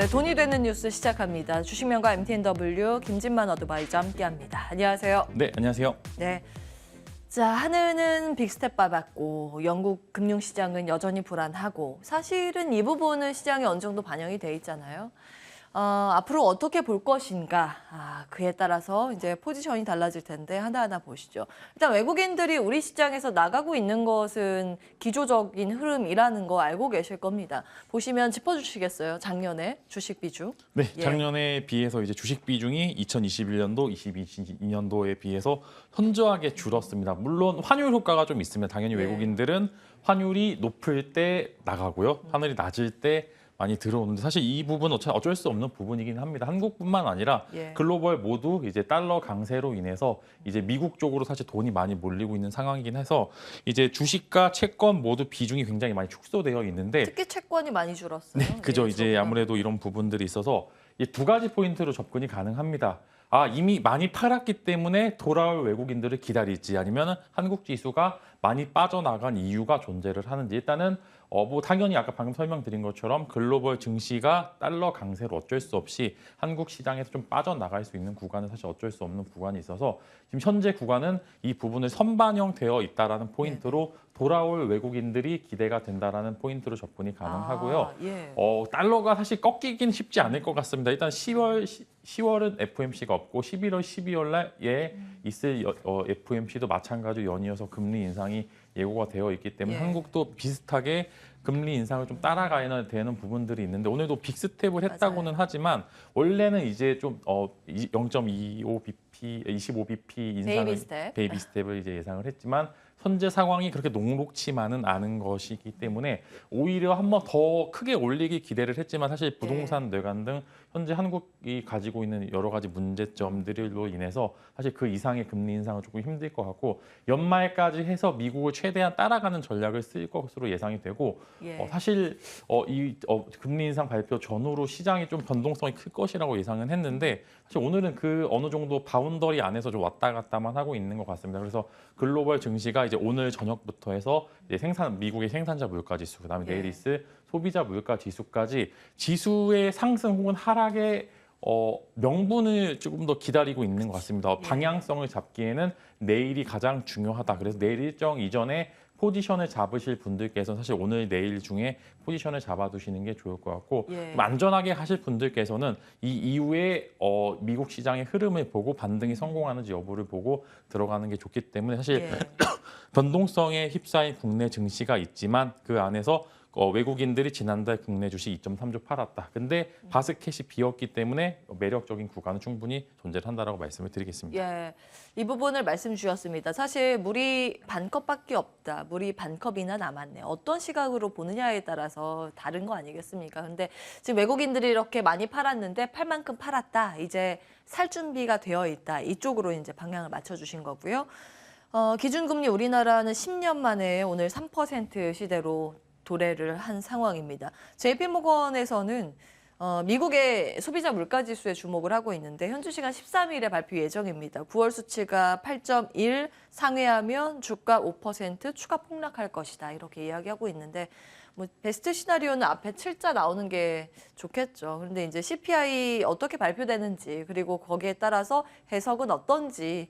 네, 돈이 되는 뉴스 시작합니다. 주식명가 MTNW 김진만 어드바이저 함께합니다. 안녕하세요. 네, 안녕하세요. 네. 자, 하늘은 빅스텝 밟았고 영국 금융시장은 여전히 불안하고 사실은 이 부분은 시장에 어느 정도 반영이 돼 있잖아요. 앞으로 어떻게 볼 것인가 그에 따라서 이제 포지션이 달라질 텐데 하나하나 보시죠. 일단 외국인들이 우리 시장에서 나가고 있는 것은 기조적인 흐름이라는 거 알고 계실 겁니다. 보시면 짚어주시겠어요? 작년에 주식 비중. 네, 작년에 비해서 이제 주식 비중이 2021년도, 22년도에 비해서 현저하게 줄었습니다. 물론 환율 효과가 좀 있습니다. 당연히 외국인들은 환율이 높을 때 나가고요. 환율이 낮을 때 많이 들어오는데 사실 이 부분은 어쩔 수 없는 부분이긴 합니다. 한국뿐만 아니라 글로벌 모두 이제 달러 강세로 인해서 이제 미국 쪽으로 사실 돈이 많이 몰리고 있는 상황이긴 해서 이제 주식과 채권 모두 비중이 굉장히 많이 축소되어 있는데 특히 채권이 많이 줄었어요. 네, 그죠. 이제 아무래도 이런 부분들이 있어서 이 두 가지 포인트로 접근이 가능합니다. 이미 많이 팔았기 때문에 돌아올 외국인들을 기다릴지 아니면 한국 지수가 많이 빠져나간 이유가 존재를 하는지 일단은 뭐 당연히 아까 방금 설명드린 것처럼 글로벌 증시가 달러 강세로 어쩔 수 없이 한국 시장에서 좀 빠져나갈 수 있는 구간은 사실 어쩔 수 없는 구간이 있어서 지금 현재 구간은 이 부분을 선반영되어 있다라는 포인트로 돌아올 외국인들이 기대가 된다라는 포인트로 접근이 가능하고요. 달러가 사실 꺾이긴 쉽지 않을 것 같습니다. 일단 10월은 FOMC가 없고 11월, 12월에 있을 FOMC도 마찬가지로 연이어서 금리 인상이 예고가 되어 있기 때문에 한국도 비슷하게 금리 인상을 좀 따라가야 되는 부분들이 있는데 오늘도 빅스텝을 했다고는 하지만 원래는 이제 좀 0.25bp, 25bp 인상을 베이비 스텝을 이제 예상을 했지만 현재 상황이 그렇게 녹록치만은 않은 것이기 때문에 오히려 한번 더 크게 올리기 기대를 했지만 사실 부동산 뇌관 등 현재 한국이 가지고 있는 여러 가지 문제점들로 인해서 사실 그 이상의 금리 인상은 조금 힘들 것 같고 연말까지 해서 미국을 최대한 따라가는 전략을 쓸 것으로 예상이 되고 사실 금리 인상 발표 전후로 시장이 좀 변동성이 클 것이라고 예상은 했는데 사실 오늘은 그 어느 정도 바운더리 안에서 좀 왔다 갔다만 하고 있는 것 같습니다. 그래서 글로벌 증시가 이제 오늘 저녁부터 해서 이제 미국의 생산자 물가 지수, 그다음에 내일 있을 소비자 물가 지수까지 지수의 상승 혹은 하락의 명분을 조금 더 기다리고 있는 것 같습니다. 방향성을 잡기에는 내일이 가장 중요하다. 그래서 내일 일정 이전에 포지션을 잡으실 분들께서는 사실 오늘 내일 중에 포지션을 잡아두시는 게 좋을 것 같고 좀 안전하게 하실 분들께서는 이 이후에 미국 시장의 흐름을 보고 반등이 성공하는지 여부를 보고 들어가는 게 좋기 때문에 사실 변동성에 휩싸인 국내 증시가 있지만 그 안에서 외국인들이 지난달 국내 주식 2.3조 팔았다. 근데 바스켓이 비었기 때문에 매력적인 구간은 충분히 존재를 한다라고 말씀을 드리겠습니다. 이 부분을 말씀 주셨습니다. 사실 물이 반컵밖에 없다. 물이 반컵이나 남았네. 어떤 시각으로 보느냐에 따라서 다른 거 아니겠습니까? 근데 지금 외국인들이 이렇게 많이 팔았는데 팔 만큼 팔았다. 이제 살 준비가 되어 있다. 이쪽으로 이제 방향을 맞춰주신 거고요. 기준금리 우리나라는 10년 만에 오늘 3% 시대로 도래를 한 상황입니다. JP모건에서는 미국의 소비자 물가지수에 주목을 하고 있는데 현지 시간 13일에 발표 예정입니다. 9월 수치가 8.1 상회하면 주가 5% 추가 폭락할 것이다. 이렇게 이야기하고 있는데 뭐 베스트 시나리오는 앞에 7자 나오는 게 좋겠죠. 그런데 이제 CPI 어떻게 발표되는지 그리고 거기에 따라서 해석은 어떤지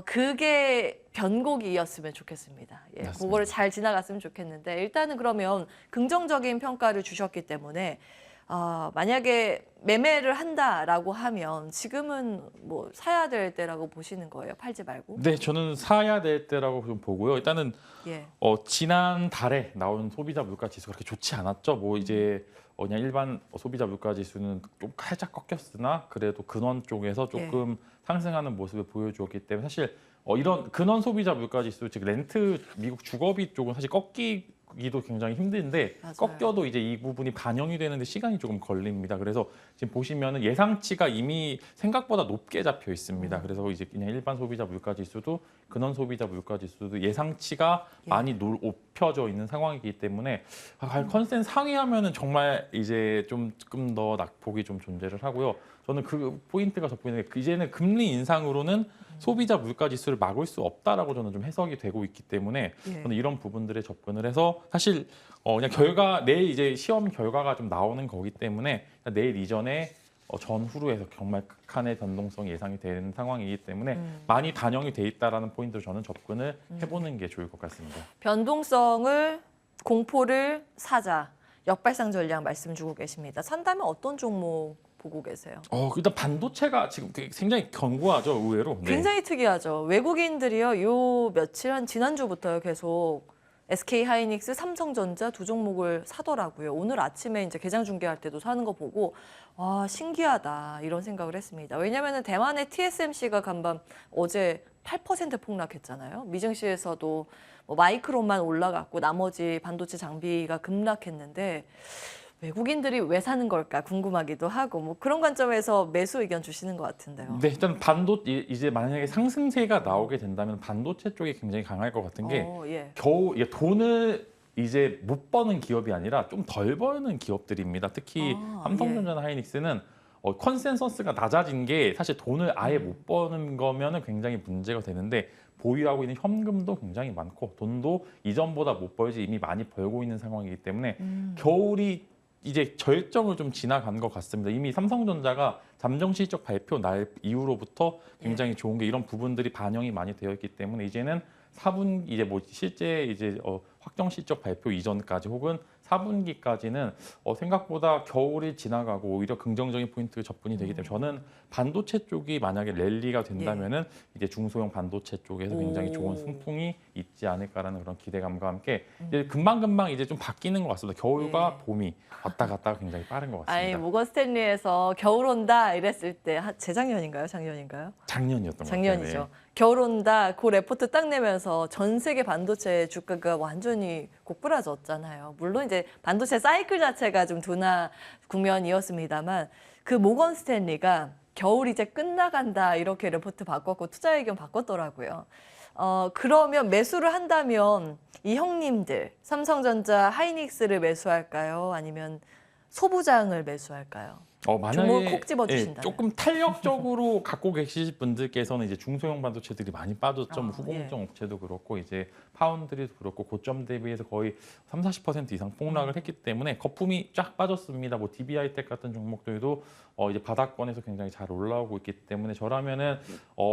그게 변곡이었으면 좋겠습니다. 그거를 잘 지나갔으면 좋겠는데 일단은 그러면 긍정적인 평가를 주셨기 때문에 만약에 매매를 한다라고 하면 지금은 뭐 사야 될 때라고 보시는 거예요? 팔지 말고? 네, 저는 사야 될 때라고 좀 보고요. 일단은 지난 달에 나온 소비자 물가 지수가 그렇게 좋지 않았죠. 뭐 이제 그냥 일반 소비자 물가 지수는 좀 살짝 꺾였으나 그래도 근원 쪽에서 조금 상승하는 모습을 보여주었기 때문에 사실 이런 근원 소비자 물가 지수, 즉 렌트 미국 주거비 쪽은 사실 꺾이기도 굉장히 힘든데 꺾여도 이제 이 부분이 반영이 되는데 시간이 조금 걸립니다. 그래서 지금 보시면은 예상치가 이미 생각보다 높게 잡혀 있습니다. 그래서 이제 그냥 일반 소비자 물가 지수도 근원 소비자 물가 지수도 예상치가 많이 좁혀져 있는 상황이기 때문에 컨센 상회하면은 정말 이제 조금 더 낙폭이 좀 존재를 하고요. 저는 그 포인트가 돋보이는 게 이제는 금리 인상으로는 소비자 물가 지수를 막을 수 없다라고 저는 좀 해석이 되고 있기 때문에 저는 이런 부분들에 접근을 해서 사실 그냥 내일 이제 시험 결과가 좀 나오는 거기 때문에 내일 이전에 전후루에서 정말 극한의 변동성이 예상이 되는 상황이기 때문에 많이 반영이 돼 있다라는 포인트로 저는 접근을 해보는 게 좋을 것 같습니다. 변동성을 공포를 사자. 역발상 전략 말씀 주고 계십니다. 산다면 어떤 종목 보고 계세요? 일단 반도체가 지금 굉장히 견고하죠, 의외로. 네. 굉장히 특이하죠. 외국인들이요, 요 며칠 한 지난주부터요 계속 SK 하이닉스, 삼성전자 두 종목을 사더라고요. 오늘 아침에 이제 개장 중계할 때도 사는 거 보고 와 신기하다 이런 생각을 했습니다. 왜냐하면 대만의 TSMC가 간밤 어제 8% 폭락했잖아요. 미증시에서도 뭐 마이크론만 올라갔고 나머지 반도체 장비가 급락했는데 외국인들이 왜 사는 걸까 궁금하기도 하고 뭐 그런 관점에서 매수 의견 주시는 것 같은데요. 네, 일단 이제 만약에 상승세가 나오게 된다면 반도체 쪽이 굉장히 강할 것 같은 게 겨우 이게 돈을 이제 못 버는 기업이 아니라 좀 덜 버는 기업들입니다. 특히 삼성전자나 하이닉스는 컨센서스가 낮아진 게 사실 돈을 아예 못 버는 거면은 굉장히 문제가 되는데 보유하고 있는 현금도 굉장히 많고 돈도 이전보다 못 벌지 이미 많이 벌고 있는 상황이기 때문에 겨울이 이제 절정을 좀 지나간 것 같습니다. 이미 삼성전자가 잠정 실적 발표 날 이후로부터 굉장히 좋은 게 이런 부분들이 반영이 많이 되어 있기 때문에 이제는 4분 이제 뭐 실제 이제 확정 실적 발표 이전까지 혹은 4분기까지는 생각보다 겨울이 지나가고 오히려 긍정적인 포인트 접근이 되기 때문에 저는 반도체 쪽이 만약에 랠리가 된다면은 이제 중소형 반도체 쪽에서 굉장히 좋은 승풍이 있지 않을까라는 그런 기대감과 함께 이제 금방금방 이제 좀 바뀌는 것 같습니다. 겨울과 봄이 왔다 갔다가 굉장히 빠른 것 같습니다. 아니 모건 스탠리에서 겨울 온다 이랬을 때 재작년인가요? 작년인가요? 작년이었던 것 같아요. 작년이죠. 네. 겨울 온다 그 레포트 딱 내면서 전 세계 반도체 주가가 완전히 고꾸라졌잖아요. 물론 이제 반도체 사이클 자체가 좀 둔화 국면이었습니다만 그 모건 스탠리가 겨울 이제 끝나간다 이렇게 레포트 바꿨고 투자 의견 바꿨더라고요. 그러면 매수를 한다면 이 형님들 삼성전자 하이닉스를 매수할까요? 아니면 소부장을 매수할까요? 종목을 콕 집어주신다면. 조금 탄력적으로 갖고 계실 분들께서는 이제 중소형 반도체들이 많이 빠졌죠. 후공정 업체도 그렇고 이제 파운드리도 그렇고 고점 대비해서 거의 30-40% 이상 폭락을 했기 때문에 거품이 쫙 빠졌습니다. 뭐 DB하이텍 같은 종목들도 이제 바닥권에서 굉장히 잘 올라오고 있기 때문에 저라면은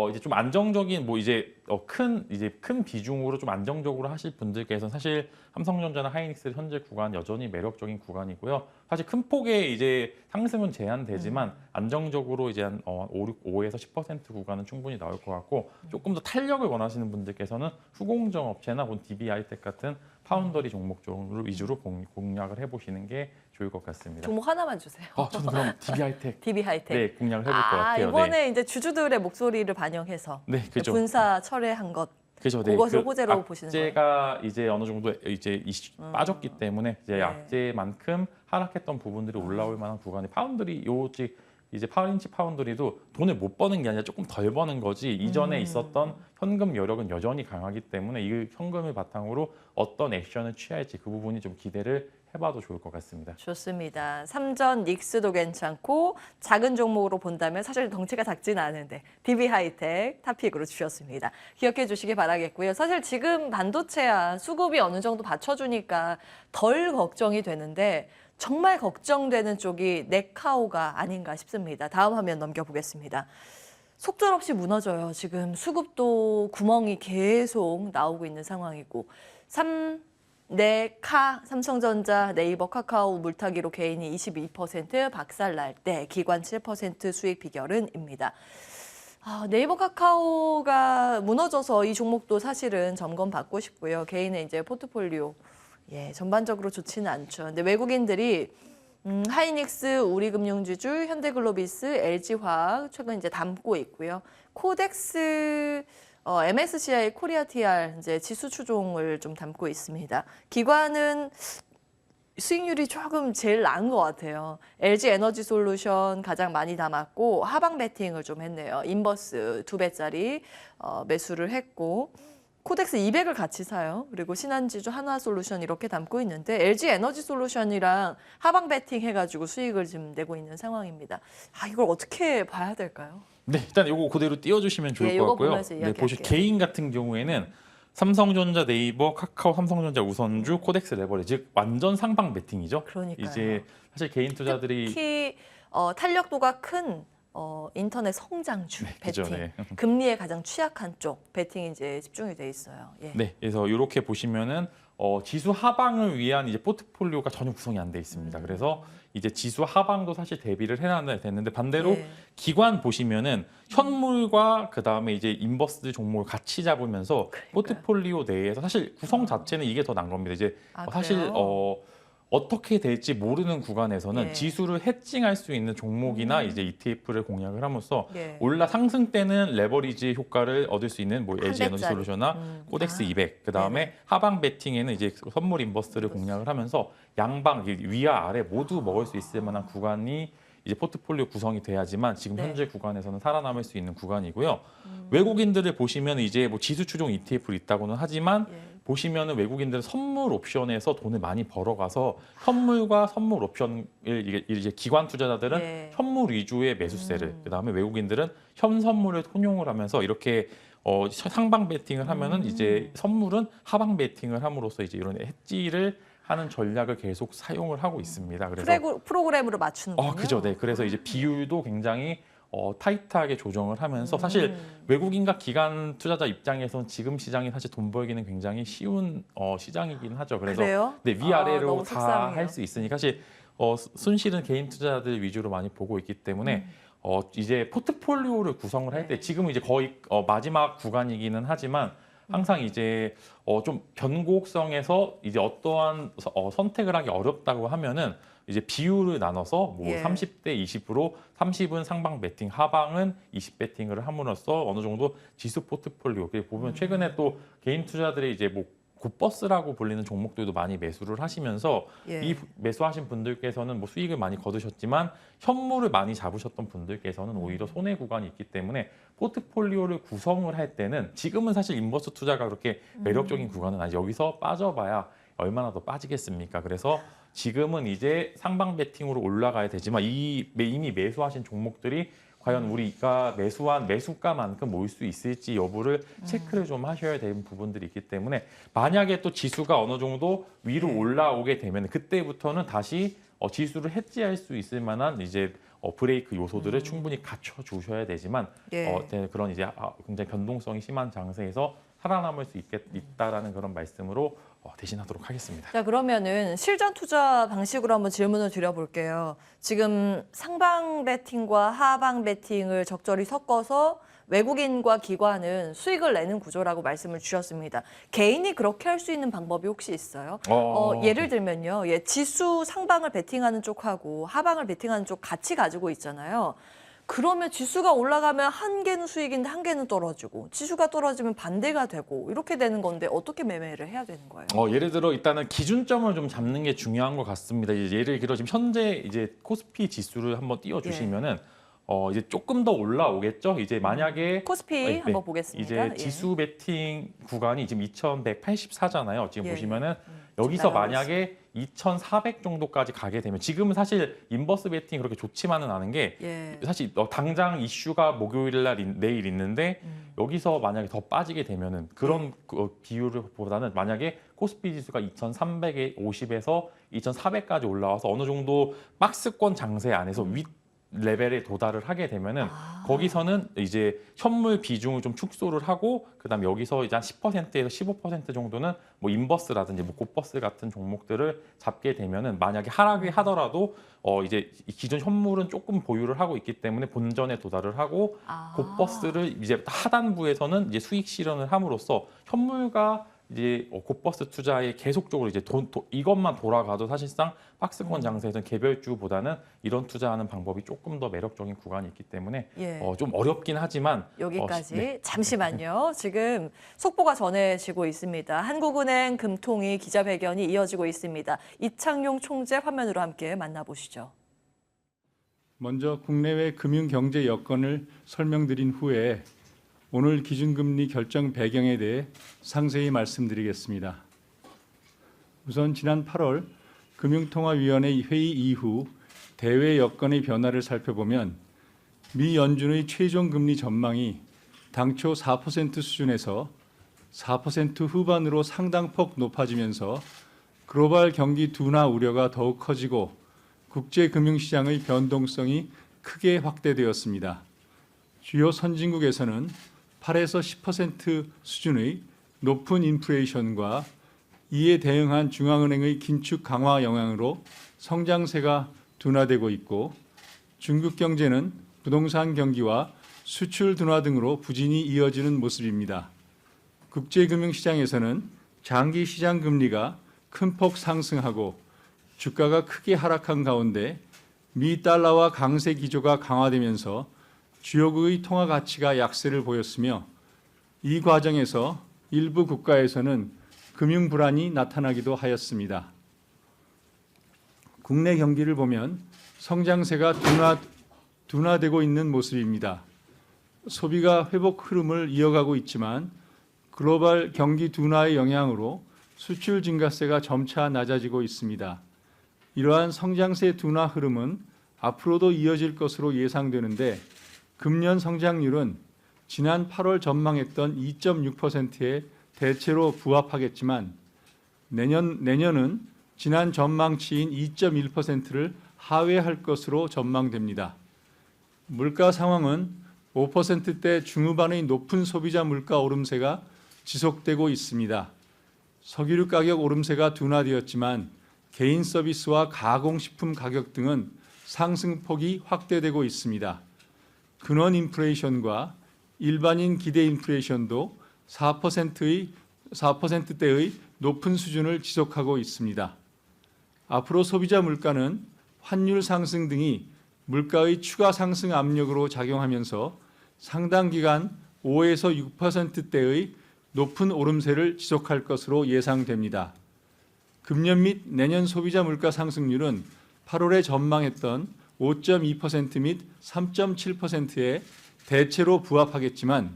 이제 좀 안정적인 뭐 이제 큰 비중으로 좀 안정적으로 하실 분들께서는 사실 삼성전자나 하이닉스 현재 구간 여전히 매력적인 구간이고요. 사실 큰 폭의 이제 상승은 제한되지만 안정적으로 이제 한 5에서 10% 구간은 충분히 나올 것 같고 조금 더 탄력을 원하시는 분들께서는 후공정 업체나 DB하이텍 같은 파운더리 종목 쪽을 위주로 공략을 해보시는 게 좋을 것 같습니다. 종목 하나만 주세요. 저는 그럼 DB하이텍. DB하이텍. 네, 공략을 해볼 것 같아요. 이번에 이제 주주들의 목소리를 반영해서 그렇죠. 분사 철회한 것. 그렇죠. 그것을 호재로 보시는 거예요. 악재가 이제 어느 정도 이제 빠졌기 때문에 이제 악재만큼 하락했던 부분들이 올라올 만한 구간이 파운드리 이제 8인치 파운드리도 돈을 못 버는 게 아니라 조금 덜 버는 거지 이전에 있었던 현금 여력은 여전히 강하기 때문에 이 현금을 바탕으로 어떤 액션을 취할지 그 부분이 좀 기대를 해봐도 좋을 것 같습니다. 좋습니다. 삼전 닉스도 괜찮고 작은 종목으로 본다면 사실 덩치가 작진 않은데 DB하이텍 탑픽으로 주셨습니다. 기억해 주시기 바라겠고요. 사실 지금 반도체야 수급이 어느 정도 받쳐주니까 덜 걱정이 되는데 정말 걱정되는 쪽이 네카오가 아닌가 싶습니다. 다음 화면 넘겨보겠습니다. 속절없이 무너져요. 지금 수급도 구멍이 계속 나오고 있는 상황이고 삼성전자, 네이버, 카카오 물타기로 개인이 22% 박살날 때 기관 7% 수익 비결은입니다. 네이버, 카카오가 무너져서 이 종목도 사실은 점검받고 싶고요. 개인의 이제 포트폴리오 전반적으로 좋지는 않죠. 근데 외국인들이 하이닉스, 우리금융지주, 현대글로비스, LG화학 최근 이제 담고 있고요. 코덱스, MSCI 코리아 TR 이제 지수 추종을 좀 담고 있습니다. 기관은 수익률이 조금 제일 나은 것 같아요. LG 에너지 솔루션 가장 많이 담았고 하방 베팅을 좀 했네요. 인버스 2배짜리 매수를 했고 코덱스 200을 같이 사요. 그리고 신한지주, 한화솔루션 이렇게 담고 있는데 LG 에너지솔루션이랑 하방 베팅 해가지고 수익을 지금 내고 있는 상황입니다. 이걸 어떻게 봐야 될까요? 네, 일단 이거 그대로 띄워주시면 좋을 것 같고요. 네, 보시 개인 같은 경우에는 삼성전자, 네이버, 카카오, 삼성전자, 우선주, 코덱스 레버리지, 즉 완전 상방 베팅이죠. 그러니까요. 이제 사실 개인 투자들이 특히 탄력도가 큰 인터넷 성장주 네, 베팅, 그죠, 네. 금리에 가장 취약한 쪽 베팅이 이제 집중이 돼 있어요. 예. 네, 그래서 이렇게 보시면은 지수 하방을 위한 이제 포트폴리오가 전혀 구성이 안 돼 있습니다. 그래서 이제 지수 하방도 사실 대비를 해놔야 되는데 반대로 예. 기관 보시면은 현물과 그 다음에 이제 인버스 종목을 같이 잡으면서 그러니까요. 포트폴리오 내에서 사실 구성 자체는 이게 더 난 겁니다. 이제 사실 그래요? 어떻게 될지 모르는 구간에서는 예. 지수를 해칭할 수 있는 종목이나 이제 ETF를 공략을 함으로써 예. 올라 상승 때는 레버리지 효과를 얻을 수 있는 뭐 LG 에너지 배짜리. 솔루션이나 코덱스 200, 그 다음에 네네. 하방 베팅에는 이제 선물 인버스를 공략을 하면서 양방 위와 아래 모두 먹을 수 있을 만한 구간이 이제 포트폴리오 구성이 돼야지만 지금 네. 현재 구간에서는 살아남을 수 있는 구간이고요. 외국인들을 보시면 이제 뭐 지수 추종 ETF를 있다고는 하지만 예. 보시면은 외국인들은 선물 옵션에서 돈을 많이 벌어가서 현물과 선물 옵션을 이제 기관 투자자들은 예. 현물 위주의 매수세를 그다음에 외국인들은 현 선물을 혼용을 하면서 이렇게 상방 베팅을 하면은 이제 선물은 하방 베팅을 함으로써 이제 이런 엣지를 하는 전략을 계속 사용을 하고 있습니다. 그래서 프로그램으로 맞추는군요. 그죠. 네. 그래서 이제 비율도 굉장히 타이트하게 조정을 하면서 사실 외국인과 기관 투자자 입장에서는 지금 시장이 사실 돈 벌기는 굉장히 쉬운 시장이긴 하죠. 그래서 그래요? 네, 위아래로 너무 다 속상해요. 할 수 있으니까 사실 순실은 개인 투자자들 위주로 많이 보고 있기 때문에 이제 포트폴리오를 구성을 할 때 네. 지금은 이제 거의 마지막 구간이기는 하지만 항상 이제 좀 변곡성에서 이제 어떠한 선택을 하기 어렵다고 하면은 이제 비율을 나눠서 뭐 예. 30대 20으로 30은 상방 베팅, 하방은 20 베팅을 함으로써 어느 정도 지수 포트폴리오. 그리고 보면 최근에 또 개인 투자들이 이제 뭐 굿버스라고 불리는 종목들도 많이 매수를 하시면서 예. 이 매수하신 분들께서는 뭐 수익을 많이 거두셨지만 현물을 많이 잡으셨던 분들께서는 오히려 손해 구간이 있기 때문에 포트폴리오를 구성을 할 때는 지금은 사실 인버스 투자가 그렇게 매력적인 구간은 아니 여기서 빠져봐야 얼마나 더 빠지겠습니까? 그래서 지금은 이제 상방 베팅으로 올라가야 되지만 이미 매수하신 종목들이 과연 우리가 매수한 매수가만큼 모일 수 있을지 여부를 체크를 좀 하셔야 되는 부분들이 있기 때문에 만약에 또 지수가 어느 정도 위로 네. 올라오게 되면 그때부터는 다시 지수를 해지할 수 있을 만한 이제 브레이크 요소들을 충분히 갖춰 주셔야 되지만 예. 그런 이제 굉장히 변동성이 심한 장세에서 살아남을 수 있다라는 그런 말씀으로 대신하도록 하겠습니다. 자, 그러면은 실전 투자 방식으로 한번 질문을 드려볼게요. 지금 상방 베팅과 하방 베팅을 적절히 섞어서 외국인과 기관은 수익을 내는 구조라고 말씀을 주셨습니다. 개인이 그렇게 할 수 있는 방법이 혹시 있어요? 예를 들면요. 지수 상방을 베팅하는 쪽하고 하방을 베팅하는 쪽 같이 가지고 있잖아요. 그러면 지수가 올라가면 한 개는 수익인데 한 개는 떨어지고 지수가 떨어지면 반대가 되고 이렇게 되는 건데 어떻게 매매를 해야 되는 거예요? 예를 들어 일단은 기준점을 좀 잡는 게 중요한 것 같습니다. 이제 예를 들어 지금 현재 이제 코스피 지수를 한번 띄워주시면은 이제 조금 더 올라오겠죠. 이제 만약에 코스피 한번 보겠습니다. 이제 지수 베팅 구간이 지금 2,184잖아요. 지금 예. 보시면은 여기서 나가고 만약에 2,400 정도까지 가게 되면 지금은 사실 인버스 베팅이 그렇게 좋지만은 않은 게 예. 사실 당장 이슈가 목요일 날 내일 있는데 여기서 만약에 더 빠지게 되면은 그런 비율보다는 만약에 코스피 지수가 2,350에서 2,400까지 올라와서 어느 정도 박스권 장세 안에서 윗 레벨에 도달을 하게 되면은 거기서는 이제 현물 비중을 좀 축소를 하고 그다음 여기서 이제 한 10%에서 15% 정도는 뭐 인버스라든지 뭐 곱버스 같은 종목들을 잡게 되면은 만약에 하락이 하더라도 이제 기존 현물은 조금 보유를 하고 있기 때문에 본전에 도달을 하고 곱버스를 이제 하단부에서는 이제 수익 실현을 함으로써 현물과 이제 곱버스 투자에 계속적으로 이제 이것만 돌아가도 사실상 박스권 장세에서는 개별주보다는 이런 투자하는 방법이 조금 더 매력적인 구간이 있기 때문에 좀 어렵긴 하지만 여기까지 네. 잠시만요. 지금 속보가 전해지고 있습니다. 한국은행 금통위 기자회견이 이어지고 있습니다. 이창용 총재 화면으로 함께 만나보시죠. 먼저 국내외 금융 경제 여건을 설명드린 후에 오늘 기준금리 결정 배경에 대해 상세히 말씀드리겠습니다. 우선 지난 8월 금융통화위원회 회의 이후 대외 여건의 변화를 살펴보면 미 연준의 최종 금리 전망이 당초 4% 수준에서 4% 후반으로 상당폭 높아지면서 글로벌 경기 둔화 우려가 더욱 커지고 국제 금융시장의 변동성이 크게 확대되었습니다. 주요 선진국에서는 8에서 10% 수준의 높은 인플레이션과 이에 대응한 중앙은행의 긴축 강화 영향으로 성장세가 둔화되고 있고 중국 경제는 부동산 경기와 수출 둔화 등으로 부진이 이어지는 모습입니다. 국제금융시장에서는 장기 시장 금리가 큰 폭 상승하고 주가가 크게 하락한 가운데 미 달러와 강세 기조가 강화되면서 주요국의 통화 가치가 약세를 보였으며 이 과정에서 일부 국가에서는 금융 불안이 나타나기도 하였습니다. 국내 경기를 보면 성장세가 둔화되고 있는 모습입니다. 소비가 회복 흐름을 이어가고 있지만 글로벌 경기 둔화의 영향으로 수출 증가세가 점차 낮아지고 있습니다. 이러한 성장세 둔화 흐름은 앞으로도 이어질 것으로 예상되는데 금년 성장률은 지난 8월 전망했던 2.6%에 대체로 부합하겠지만 내년은 지난 전망치인 2.1%를 하회할 것으로 전망됩니다. 물가 상황은 5%대 중후반의 높은 소비자 물가 오름세가 지속되고 있습니다. 석유류 가격 오름세가 둔화되었지만 개인 서비스와 가공식품 가격 등은 상승폭이 확대되고 있습니다. 근원 인플레이션과 일반인 기대 인플레이션도 4%대의 높은 수준을 지속하고 있습니다. 앞으로 소비자 물가는 환율 상승 등이 물가의 추가 상승 압력으로 작용하면서 상당 기간 5에서 6%대의 높은 오름세를 지속할 것으로 예상됩니다. 금년 및 내년 소비자 물가 상승률은 8월에 전망했던 5.2% 및 3.7%에 대체로 부합하겠지만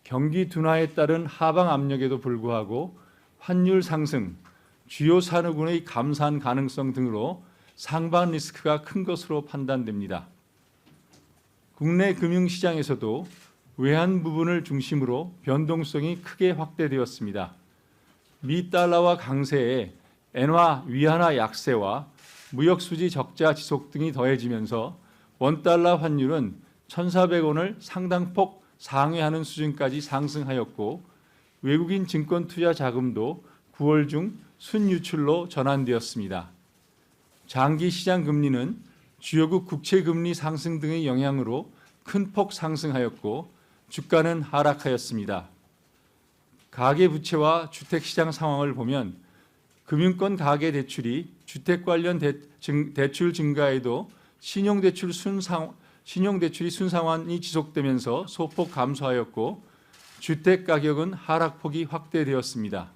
경기 둔화에 따른 하방 압력에도 불구하고 환율 상승, 주요 산업군의 감산 가능성 등으로 상반 리스크가 큰 것으로 판단됩니다. 국내 금융시장에서도 외환 부분을 중심으로 변동성이 크게 확대되었습니다. 미 달러와 강세에 엔화 위안화 약세와 무역수지 적자 지속 등이 더해지면서 원달러 환율은 1,400원을 상당폭 상회하는 수준까지 상승하였고 외국인 증권 투자 자금도 9월 중 순유출로 전환되었습니다. 장기 시장 금리는 주요국 국채 금리 상승 등의 영향으로 큰 폭 상승하였고 주가는 하락하였습니다. 가계부채와 주택시장 상황을 보면 금융권 가계대출이 주택 관련 대출 증가에도 신용대출이 순상환이 지속되면서 소폭 감소하였고 주택 가격은 하락폭이 확대되었습니다.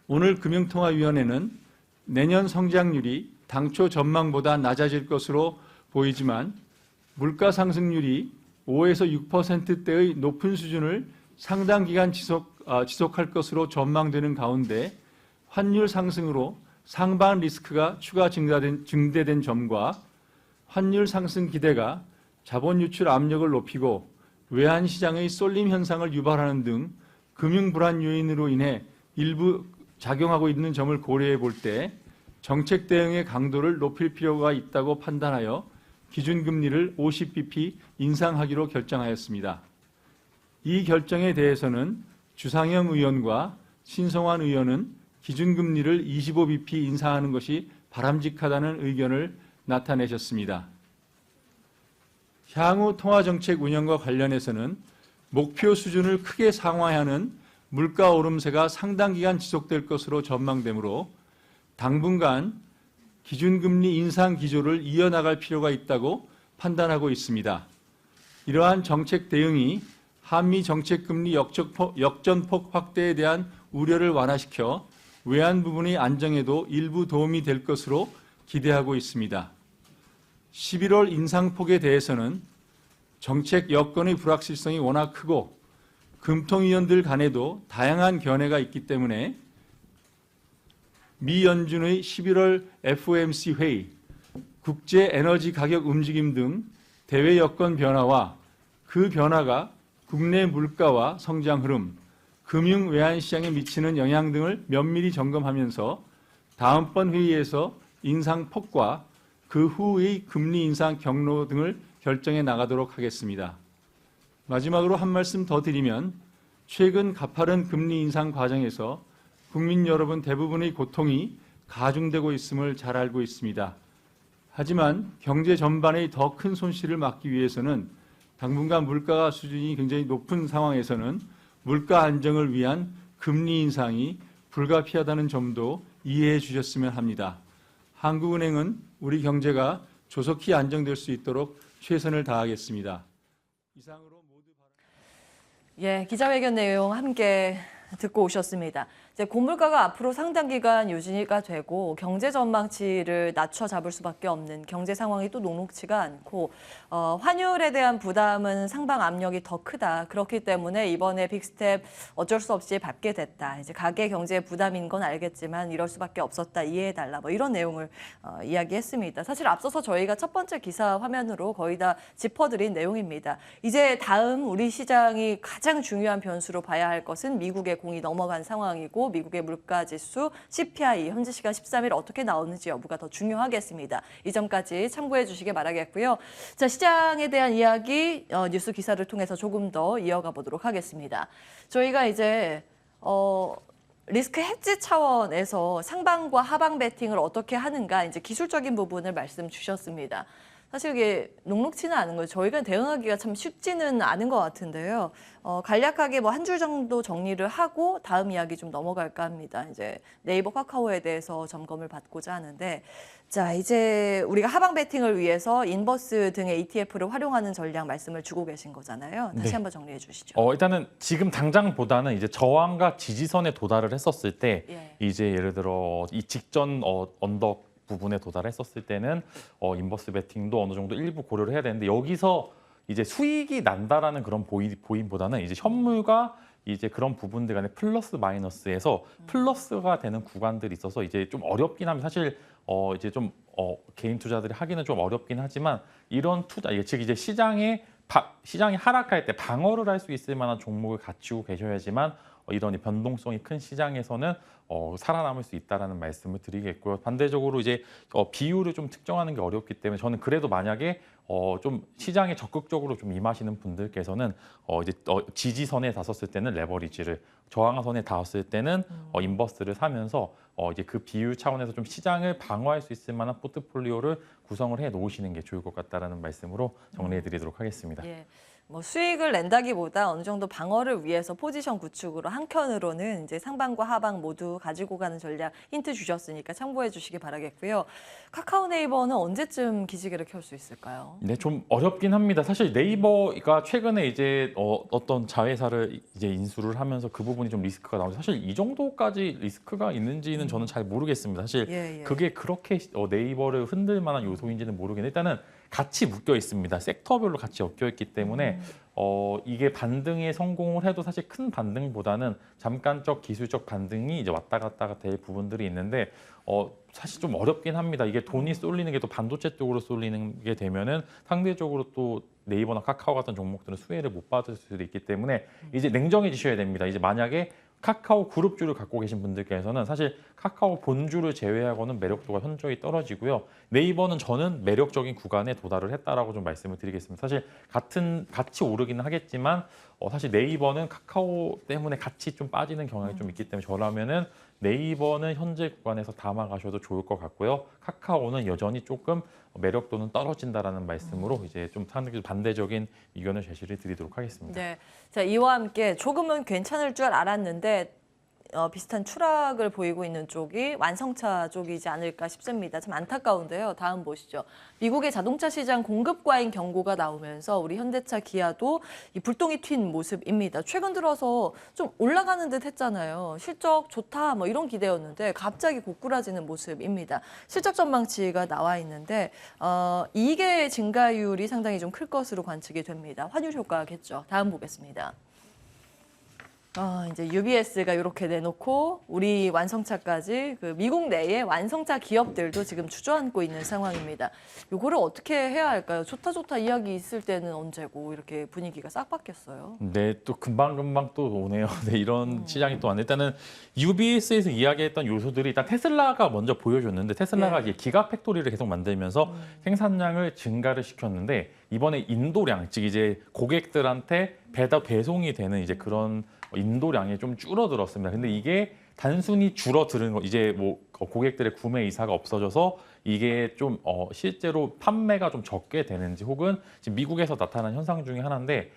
오늘 금융통화위원회는 내년 성장률이 당초 전망보다 낮아질 것으로 보이지만 물가 상승률이 5에서 6%대의 높은 수준을 상당 기간 지속할 것으로 전망되는 가운데 환율 상승으로 상반 리스크가 추가 증대된 점과 환율 상승 기대가 자본 유출 압력을 높이고 외환 시장의 쏠림 현상을 유발하는 등 금융 불안 요인으로 인해 일부 작용하고 있는 점을 고려해 볼 때 정책 대응의 강도를 높일 필요가 있다고 판단하여 기준금리를 50bp 인상하기로 결정하였습니다. 이 결정에 대해서는 주상영 의원과 신성환 의원은 기준금리를 25bp 인상하는 것이 바람직하다는 의견을 나타내셨습니다. 향후 통화정책 운영과 관련해서는 목표 수준을 크게 상회하는 물가 오름세가 상당 기간 지속될 것으로 전망되므로 당분간 기준금리 인상 기조를 이어나갈 필요가 있다고 판단하고 있습니다. 이러한 정책 대응이 한미 정책금리 역전폭 확대에 대한 우려를 완화시켜 외환 부분의 안정에도 일부 도움이 될 것으로 기대하고 있습니다. 11월 인상폭에 대해서는 정책 여건의 불확실성이 워낙 크고 금통위원들 간에도 다양한 견해가 있기 때문에 미 연준의 11월 FOMC 회의, 국제 에너지 가격 움직임 등 대외 여건 변화와 그 변화가 국내 물가와 성장 흐름, 금융 외환 시장에 미치는 영향 등을 면밀히 점검하면서 다음번 회의에서 인상폭과 그 후의 금리 인상 경로 등을 결정해 나가도록 하겠습니다. 마지막으로 한 말씀 더 드리면 최근 가파른 금리 인상 과정에서 국민 여러분 대부분의 고통이 가중되고 있음을 잘 알고 있습니다. 하지만 경제 전반의 더 큰 손실을 막기 위해서는 당분간 물가 수준이 굉장히 높은 상황에서는 물가 안정을 위한 금리 인상이 불가피하다는 점도 이해해 주셨으면 합니다. 한국은행은 우리 경제가 조속히 안정될 수 있도록 최선을 다하겠습니다. 이상으로 모두 예, 기자회견 내용 함께 듣고 오셨습니다. 이제 고물가가 앞으로 상당 기간 유지가 되고 경제 전망치를 낮춰 잡을 수밖에 없는 경제 상황이 또 녹록치가 않고 환율에 대한 부담은 상방 압력이 더 크다. 그렇기 때문에 이번에 빅스텝 어쩔 수 없이 밟게 됐다. 이제 가계 경제의 부담인 건 알겠지만 이럴 수밖에 없었다. 이해해달라. 뭐 이런 내용을 이야기했습니다. 사실 앞서서 저희가 첫 번째 기사 화면으로 거의 다 짚어드린 내용입니다. 이제 다음 우리 시장이 가장 중요한 변수로 봐야 할 것은 미국의 공이 넘어간 상황이고 미국의 물가지수, CPI 현재 시간 13일 어떻게 나오는지 여부가 더 중요하겠습니다. 이 점까지 참고해 주시기 바라겠고요. 자, 시장에 대한 이야기 뉴스 기사를 통해서 조금 더 이어가 보도록 하겠습니다. 저희가 이제 리스크 해지 차원에서 상방과 하방 베팅을 어떻게 하는가 이제 기술적인 부분을 말씀 주셨습니다. 사실 이게 녹록치는 않은 거예요. 저희가 대응하기가 참 쉽지는 않은 것 같은데요. 간략하게 뭐 한 줄 정도 정리를 하고 다음 이야기 좀 넘어갈까 합니다. 이제 네이버 카카오에 대해서 점검을 받고자 하는데, 자 이제 우리가 하방 베팅을 위해서 인버스 등의 ETF를 활용하는 전략 말씀을 주고 계신 거잖아요. 다시 네. 한번 정리해 주시죠. 일단은 지금 당장보다는 이제 저항과 지지선에 도달을 했었을 때 예. 이제 예를 들어 이 직전 언덕 부분에 도달했었을 때는 인버스 베팅도 어느 정도 일부 고려를 해야 되는데 여기서 이제 수익이 난다라는 그런 보임보다는 이제 현물과 이제 그런 부분들 간의 플러스 마이너스에서 플러스가 되는 구간들이 있어서 이제 좀 어렵긴 합니다. 사실 이제 좀 개인 투자들이 하기는 좀 어렵긴 하지만 이런 투자, 즉 이제 시장이 하락할 때 방어를 할 수 있을 만한 종목을 갖추고 계셔야지만 이런 변동성이 큰 시장에서는 살아남을 수 있다라는 말씀을 드리겠고요. 반대적으로 이제 비율을 좀 특정하는 게 어렵기 때문에 저는 그래도 만약에 좀 시장에 적극적으로 좀 임하시는 분들께서는 이제 지지선에 닿았을 때는 레버리지를, 저항선에 닿았을 때는 인버스를 사면서 이제 그 비율 차원에서 좀 시장을 방어할 수 있을 만한 포트폴리오를 구성을 해 놓으시는 게 좋을 것 같다라는 말씀으로 정리해 드리도록 하겠습니다. 예. 뭐 수익을 낸다기보다 어느 정도 방어를 위해서 포지션 구축으로 한켠으로는 이제 상방과 하방 모두 가지고 가는 전략 힌트 주셨으니까 참고해 주시기 바라겠고요. 카카오 네이버는 언제쯤 기지개를 켤 수 있을까요? 네, 좀 어렵긴 합니다. 사실 네이버가 최근에 이제 어떤 자회사를 이제 인수를 하면서 그 부분이 좀 리스크가 나오는데 사실 이 정도까지 리스크가 있는지는 저는 잘 모르겠습니다. 사실 예. 그게 그렇게 네이버를 흔들 만한 요소인지는 모르겠는데 일단은 같이 묶여 있습니다. 섹터별로 같이 엮여 있기 때문에 이게 반등에 성공을 해도 사실 큰 반등보다는 잠깐적 기술적 반등이 이제 왔다 갔다가 될 부분들이 있는데 사실 좀 어렵긴 합니다. 이게 돈이 쏠리는 게 또 반도체 쪽으로 쏠리는 게 되면은 상대적으로 또 네이버나 카카오 같은 종목들은 수혜를 못 받을 수도 있기 때문에 이제 냉정해지셔야 됩니다. 이제 만약에 카카오 그룹주를 갖고 계신 분들께서는 사실 카카오 본주를 제외하고는 매력도가 현저히 떨어지고요. 네이버는 저는 매력적인 구간에 도달을 했다라고 좀 말씀을 드리겠습니다. 사실 같이 오르기는 하겠지만 사실 네이버는 카카오 때문에 같이 좀 빠지는 경향이 좀 있기 때문에 저라면은 네이버는 현재 구간에서 담아가셔도 좋을 것 같고요. 카카오는 여전히 조금 매력도는 떨어진다라는 말씀으로 이제 좀 상당히 반대적인 의견을 제시를 드리도록 하겠습니다. 네. 자, 이와 함께 조금은 괜찮을 줄 알았는데 비슷한 추락을 보이고 있는 쪽이 완성차 쪽이지 않을까 싶습니다. 참 안타까운데요. 다음 보시죠. 미국의 자동차 시장 공급 과잉 경고가 나오면서 우리 현대차, 기아도 이 불똥이 튄 모습입니다. 최근 들어서 좀 올라가는 듯 했잖아요. 실적 좋다 뭐 이런 기대였는데 갑자기 고꾸라지는 모습입니다. 실적 전망치가 나와 있는데 이익의 증가율이 상당히 좀 클 것으로 관측이 됩니다. 환율 효과겠죠. 다음 보겠습니다. 이제 UBS가 이렇게 내놓고 우리 완성차까지 그 미국 내의 완성차 기업들도 지금 주저앉고 있는 상황입니다. 이거를 어떻게 해야 할까요? 좋다 이야기 있을 때는 언제고 이렇게 분위기가 싹 바뀌었어요. 네, 또 금방 또 오네요. 네, 이런 시장이 또 왔네. 일단은 UBS에서 이야기했던 요소들이 일단 테슬라가 먼저 보여줬는데 테슬라가 이제 기가 팩토리를 계속 만들면서 생산량을 증가를 시켰는데 이번에 인도량, 즉 이제 고객들한테 배송이 되는 이제 그런 인도량이 좀 줄어들었습니다. 근데 이게 단순히 줄어드는 거, 이제 뭐 고객들의 구매 의사가 없어져서 이게 좀 실제로 판매가 좀 적게 되는지 혹은 지금 미국에서 나타난 현상 중에 하나인데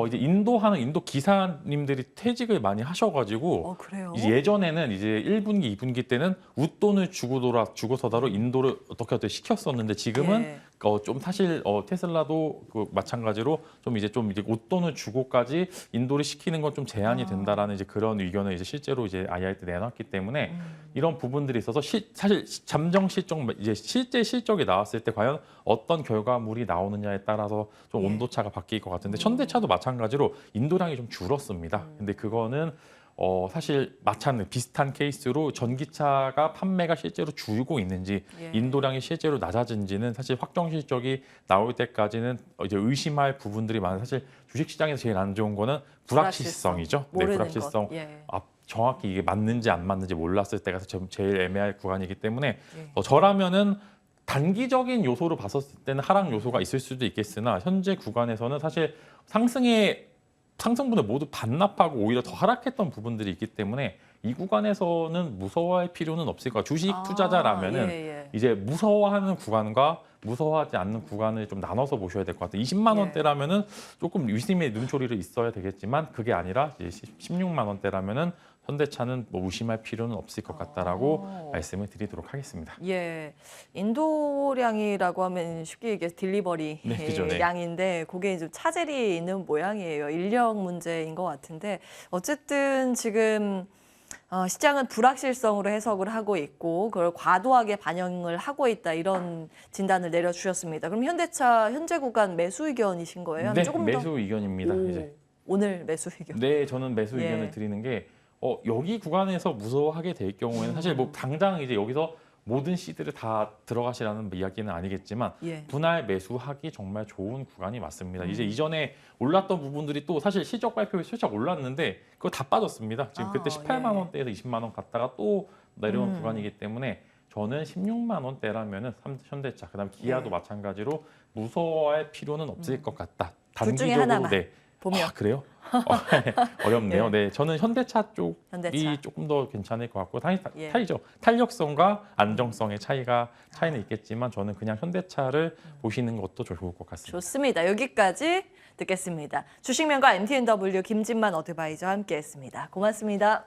이제 인도하는 인도 기사님들이 퇴직을 많이 하셔가지고 그래요? 이제 예전에는 이제 1분기, 2분기 때는 웃돈을 주고서다로 인도를 어떻게 시켰었는데 지금은 좀 사실 테슬라도 그 마찬가지로 좀 이제 웃돈을 주고까지 인도를 시키는 건 좀 제한이 된다라는 이제 그런 의견을 이제 실제로 이제 IR 때 내놨기 때문에 이런 부분들이 있어서 사실 잠정 실적 이제 실제 실적이 나왔을 때 과연 어떤 결과물이 나오느냐에 따라서 좀 온도차가 바뀔 것 같은데 현대차도 마찬가지로 인도량이 좀 줄었습니다. 근데 그거는 사실 비슷한 케이스로 전기차가 판매가 실제로 줄고 있는지 인도량이 실제로 낮아진지는 사실 확정 실적이 나올 때까지는 이제 의심할 부분들이 많아요. 사실 주식시장에서 제일 안 좋은 거는 불확실성이죠. 네, 불확실성. 정확히 이게 맞는지 안 맞는지 몰랐을 때가 제일 애매할 구간이기 때문에 저라면은 단기적인 요소로 봤었을 때는 하락 요소가 있을 수도 있겠으나 현재 구간에서는 사실 상승분을 모두 반납하고 오히려 더 하락했던 부분들이 있기 때문에 이 구간에서는 무서워할 필요는 없을 거예요. 주식 투자자라면은 이제 무서워하는 구간과 무서워하지 않는 구간을 좀 나눠서 보셔야 될 것 같아요. 20만 원대라면은 조금 유심의 눈초리를 있어야 되겠지만 그게 아니라 이제 16만 원대라면은 현대차는 뭐 의심할 필요는 없을 것 같다라고 말씀을 드리도록 하겠습니다. 인도량이라고 하면 쉽게 얘기해서 딜리버리 그죠, 양인데 그게 좀 차질이 있는 모양이에요. 인력 문제인 것 같은데 어쨌든 지금 시장은 불확실성으로 해석을 하고 있고 그걸 과도하게 반영을 하고 있다 이런 진단을 내려주셨습니다. 그럼 현대차 현재 구간 매수 의견이신 거예요? 네, 조금 매수 더... 의견입니다. 이제. 오늘 매수 의견. 네, 저는 매수 의견을 드리는 게 여기 구간에서 무서워하게 될 경우에는 사실 뭐 당장 이제 여기서 모든 시드를 다 들어가시라는 이야기는 아니겠지만 분할 매수하기 정말 좋은 구간이 맞습니다. 이제 이전에 올랐던 부분들이 또 사실 실적 발표에 살짝 올랐는데 그거 다 빠졌습니다. 지금 그때 18만 원대에서 20만 원 갔다가 또 내려온 구간이기 때문에 저는 16만 원대라면은 현대차 그다음 기아도 마찬가지로 무서워할 필요는 없을 것 같다. 둘 중에 하나만 보면 그래요? 어렵네요. 네, 저는 현대차 쪽이 조금 더 괜찮을 것 같고 탄력성과 안정성의 차이는 있겠지만 저는 그냥 현대차를 보시는 것도 좋을 것 같습니다. 좋습니다. 여기까지 듣겠습니다. 주식면과 MTNW 김진만 어드바이저와 함께했습니다. 고맙습니다.